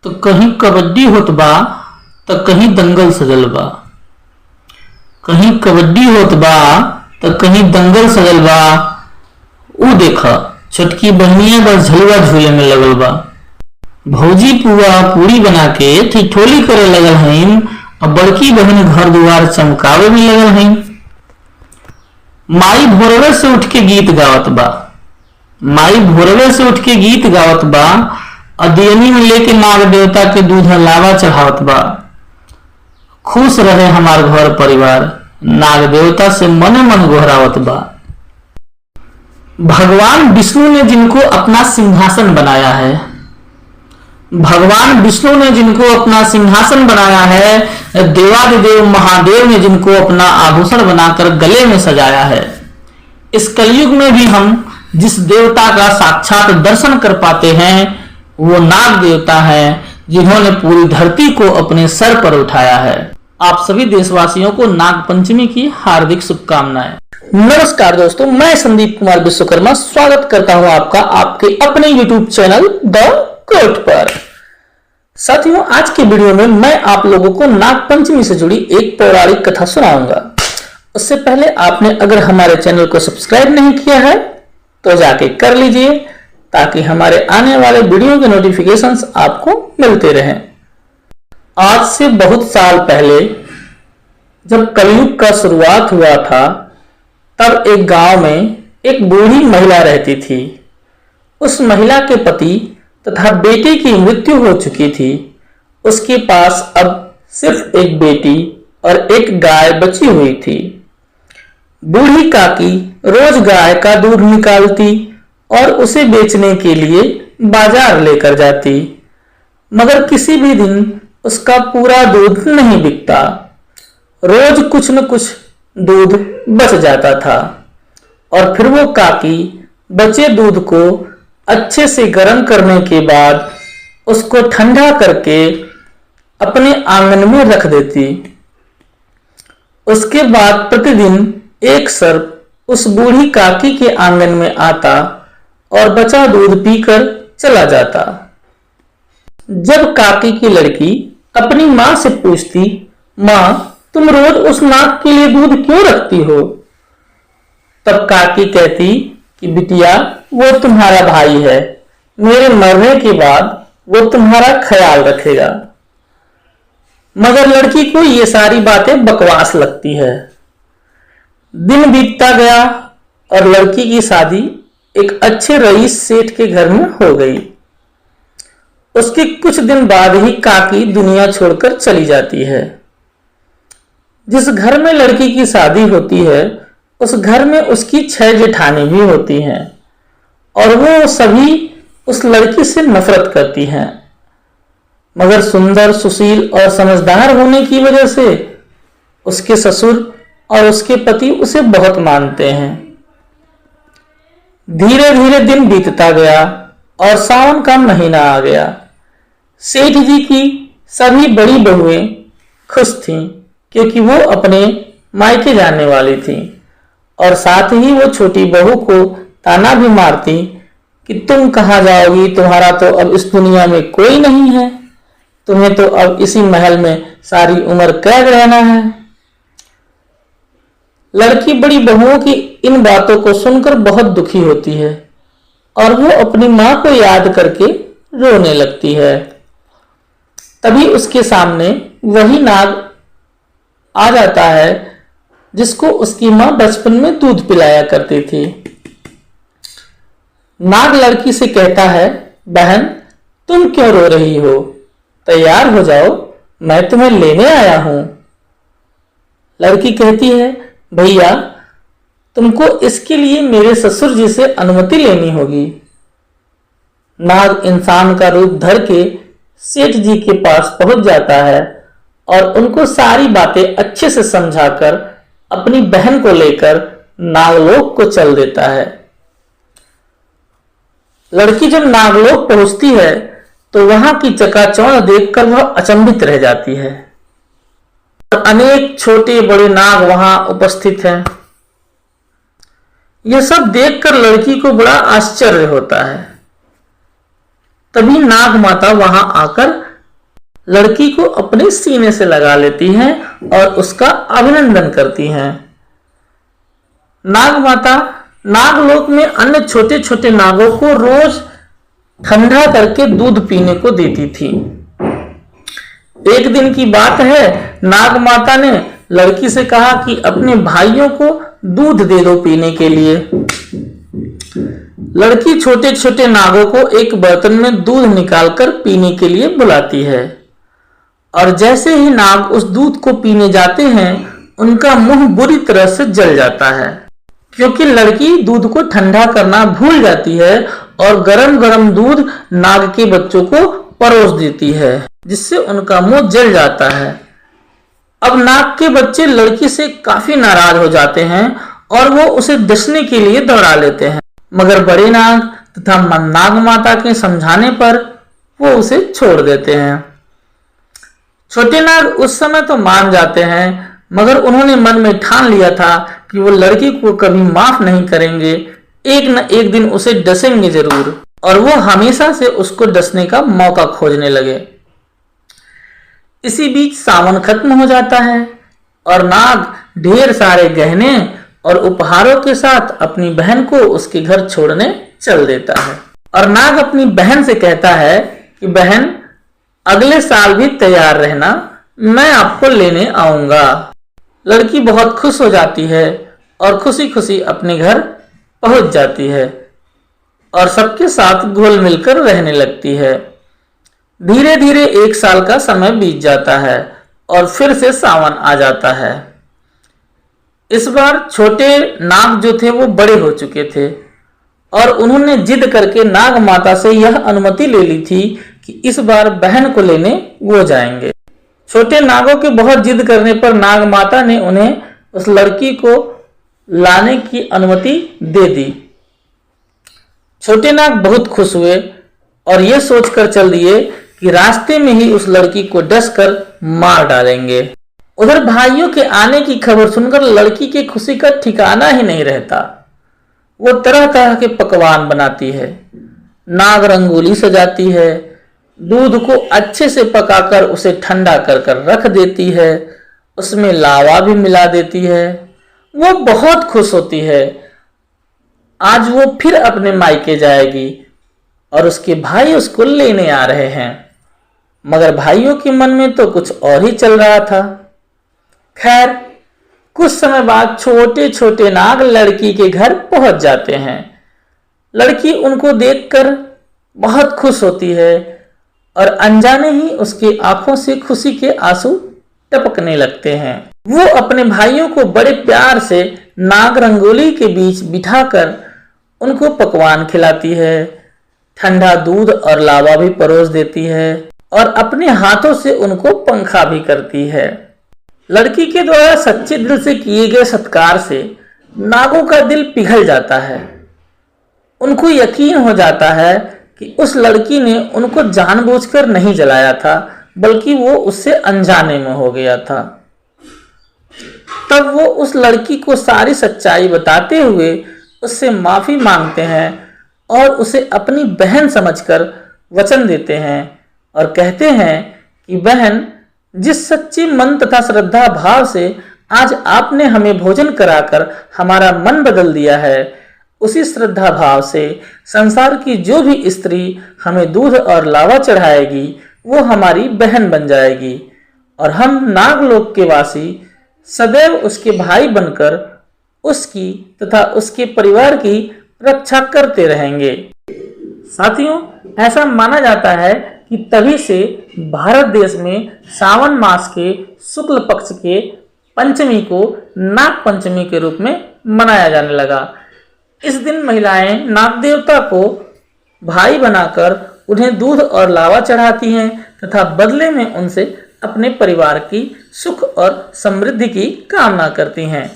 तो कहीं कबड्डी होत बा तो कहीं दंगल सजल बा। कहीं कबड्डी होत बा तो कहीं दंगल सजल बा। ऊ देखा छोटकी बहनिया बस झलुआ झूले में लगल बा। भौजी पुआ पूरी बना के ठिठोली करे लगल हईन और बड़की बहन घर दुआर चमकावे में लगल हईन। माई भोरवे से उठ के गीत गावत बा। माई भोरवे से उठ के गीत गावत बा और दियनी में लेके नाग देवता के दूध लावा चढ़ावत बा। खुश रहे हमार घर परिवार, नाग देवता से मने मन गोहरावत बा। भगवान विष्णु ने जिनको अपना सिंहासन बनाया है, भगवान विष्णु ने जिनको अपना सिंहासन बनाया है, देवादिदेव महादेव ने जिनको अपना आभूषण बनाकर गले में सजाया है। इस कलयुग में भी हम जिस देवता का साक्षात दर्शन कर पाते हैं वो नाग देवता है, जिन्होंने पूरी धरती को अपने सर पर उठाया है। आप सभी देशवासियों को नाग पंचमी की हार्दिक शुभकामनाएं। नमस्कार दोस्तों, मैं संदीप कुमार विश्वकर्मा स्वागत करता हूं आपका आपके अपने YouTube चैनल द कोर्ट पर। साथियों, आज के वीडियो में मैं आप लोगों को नाग पंचमी से जुड़ी एक पौराणिक कथा सुनाऊंगा। उससे पहले आपने अगर हमारे चैनल को सब्सक्राइब नहीं किया है तो जाके कर लीजिए, ताकि हमारे आने वाले वीडियो के नोटिफिकेशंस आपको मिलते रहें। आज से बहुत साल पहले जब कलयुग का शुरुआत हुआ था, तब एक गांव में एक बूढ़ी महिला रहती थी। उस महिला के पति तथा बेटी की मृत्यु हो चुकी थी। उसके पास अब सिर्फ एक बेटी और एक गाय बची हुई थी। बूढ़ी काकी रोज गाय का दूध निकालती और उसे बेचने के लिए बाजार लेकर जाती, मगर किसी भी दिन उसका पूरा दूध नहीं बिकता। रोज कुछ न कुछ दूध बच जाता था और फिर वो काकी बचे दूध को अच्छे से गर्म करने के बाद उसको ठंडा करके अपने आंगन में रख देती। उसके बाद प्रतिदिन एक सर्प उस बूढ़ी काकी के आंगन में आता और बचा दूध पीकर चला जाता। जब काकी की लड़की अपनी माँ से पूछती, माँ तुम रोज उस नाग के लिए दूध क्यों रखती हो? तब काकी कहती कि बिटिया वो तुम्हारा भाई है, मेरे मरने के बाद वो तुम्हारा ख्याल रखेगा। मगर लड़की को ये सारी बातें बकवास लगती है। दिन बीतता गया और लड़की की शादी एक अच्छे रईस सेठ के घर में हो गई। उसके कुछ दिन बाद ही काकी दुनिया छोड़कर चली जाती है। जिस घर में लड़की की शादी होती है उस घर में उसकी 6 जेठानी भी होती हैं और वो सभी उस लड़की से नफरत करती हैं। मगर सुंदर, सुशील और समझदार होने की वजह से उसके ससुर और उसके पति उसे बहुत मानते हैं। धीरे धीरे दिन बीतता गया और सावन का महीना आ गया। सेठ जी की सभी बड़ी बहुएं खुश थीं, क्योंकि वो अपने मायके जाने वाली थीं, और साथ ही वो छोटी बहू को ताना भी मारती कि तुम कहाँ जाओगी, तुम्हारा तो अब इस दुनिया में कोई नहीं है, तुम्हें तो अब इसी महल में सारी उम्र कैद रहना है। लड़की बड़ी बहुओं की इन बातों को सुनकर बहुत दुखी होती है और वो अपनी माँ को याद करके रोने लगती है। तभी उसके सामने वही नाग आ जाता है जिसको उसकी माँ बचपन में दूध पिलाया करती थी। नाग लड़की से कहता है, बहन तुम क्यों रो रही हो? तैयार हो जाओ, मैं तुम्हें लेने आया हूं। लड़की कहती है, भैया तुमको इसके लिए मेरे ससुर जी से अनुमति लेनी होगी। नाग इंसान का रूप धर के सेठ जी के पास पहुंच जाता है और उनको सारी बातें अच्छे से समझाकर अपनी बहन को लेकर नागलोक को चल देता है। लड़की जब नागलोक पहुंचती है तो वहां की चकाचौंध देखकर वह अचंभित रह जाती है। अनेक छोटे बड़े नाग वहां उपस्थित हैं। यह सब देखकर लड़की को बड़ा आश्चर्य होता है। तभी नाग माता वहां आकर लड़की को अपने सीने से लगा लेती हैं और उसका अभिनंदन करती हैं। नाग माता नागलोक में अन्य छोटे छोटे नागों को रोज ठंडा करके दूध पीने को देती थी। एक दिन की बात है, नाग माता ने लड़की से कहा कि अपने भाइयों को दूध दे दो पीने के लिए। लड़की छोटे छोटे नागों को एक बर्तन में दूध निकालकर पीने के लिए बुलाती है और जैसे ही नाग उस दूध को पीने जाते हैं, उनका मुंह बुरी तरह से जल जाता है, क्योंकि लड़की दूध को ठंडा करना भूल जाती है और गरम गरम दूध नाग के बच्चों को परोस देती है, जिससे उनका मुंह जल जाता है। अब नाग के बच्चे लड़की से काफी नाराज हो जाते हैं और वो उसे डसने के लिए दौड़ा लेते हैं, मगर बड़े नाग तथा नाग माता के समझाने पर वो उसे छोड़ देते हैं। छोटे नाग उस समय तो मान जाते हैं, मगर उन्होंने मन में ठान लिया था कि वो लड़की को कभी माफ नहीं करेंगे, एक न एक दिन उसे डसेंगे जरूर, और वो हमेशा से उसको डसने का मौका खोजने लगे। इसी बीच सावन खत्म हो जाता है और नाग ढेर सारे गहने और उपहारों के साथ अपनी बहन को उसके घर छोड़ने चल देता है। और नाग अपनी बहन से कहता है कि बहन, अगले साल भी तैयार रहना, मैं आपको लेने आऊंगा। लड़की बहुत खुश हो जाती है और खुशी खुशी अपने घर पहुंच जाती है और सबके साथ घुल मिलकर रहने लगती है। धीरे धीरे 1 साल का समय बीत जाता है और फिर से सावन आ जाता है। इस बार छोटे नाग जो थे वो बड़े हो चुके थे और उन्होंने जिद करके नाग माता से यह अनुमति ले ली थी कि इस बार बहन को लेने वो जाएंगे। छोटे नागों के बहुत जिद करने पर नाग माता ने उन्हें उस लड़की को लाने की अनुमति दे दी। छोटे नाग बहुत खुश हुए और ये सोचकर चल दिए कि रास्ते में ही उस लड़की को डसकर मार डालेंगे। उधर भाइयों के आने की खबर सुनकर लड़की की खुशी का ठिकाना ही नहीं रहता। वो तरह तरह के पकवान बनाती है, नाग रंगोली सजाती है, दूध को अच्छे से पकाकर उसे ठंडा कर कर रख देती है, उसमें लावा भी मिला देती है। वो बहुत खुश होती है। आज वो फिर अपने मायके जाएगी और उसके भाई उसको लेने आ रहे हैं, मगर भाइयों के मन में तो कुछ और ही चल रहा था। खैर, कुछ समय बाद छोटे छोटे नाग लड़की के घर पहुंच जाते हैं। लड़की उनको देखकर बहुत खुश होती है और अनजाने ही उसकी आंखों से खुशी के आंसू टपकने लगते हैं। वो अपने भाइयों को बड़े प्यार से नाग रंगोली के बीच बिठाकर उनको पकवान खिलाती है, ठंडा दूध और लावा भी परोस देती है और अपने हाथों से उनको पंखा भी करती है। लड़की के द्वारा सच्चे दिल से किए गए सत्कार से नागों का दिल पिघल जाता है। उनको यकीन हो जाता है कि उस लड़की ने उनको जानबूझकर नहीं जलाया था, बल्कि वो उससे अनजाने में हो गया था। तब वो उस लड़की को सारी सच्चाई बताते हुए उससे माफी मांगते हैं और उसे अपनी बहन समझकर वचन देते हैं और कहते हैं कि बहन, जिस सच्चे मन तथा श्रद्धा भाव से आज आपने हमें भोजन कराकर हमारा मन बदल दिया है, उसी श्रद्धा भाव से संसार की जो भी स्त्री हमें दूध और लावा चढ़ाएगी वो हमारी बहन बन जाएगी और हम नागलोक के वासी सदैव उसके भाई बनकर उसकी तथा उसके परिवार की रक्षा करते रहेंगे। साथियों, ऐसा माना जाता है कि तभी से भारत देश में सावन मास के शुक्ल पक्ष के पंचमी को नाग पंचमी के रूप में मनाया जाने लगा। इस दिन महिलाएं नाग देवता को भाई बनाकर उन्हें दूध और लावा चढ़ाती हैं तथा बदले में उनसे अपने परिवार की सुख और समृद्धि की कामना करती हैं।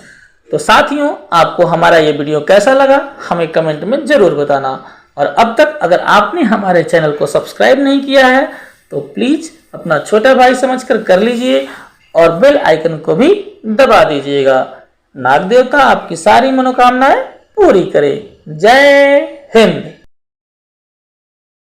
तो साथियों, आपको हमारा ये वीडियो कैसा लगा हमें कमेंट में जरूर बताना, और अब तक अगर आपने हमारे चैनल को सब्सक्राइब नहीं किया है तो प्लीज अपना छोटा भाई समझकर कर लीजिए और बेल आइकन को भी दबा दीजिएगा। नाग देवता आपकी सारी मनोकामनाएं पूरी करे। जय हिंद।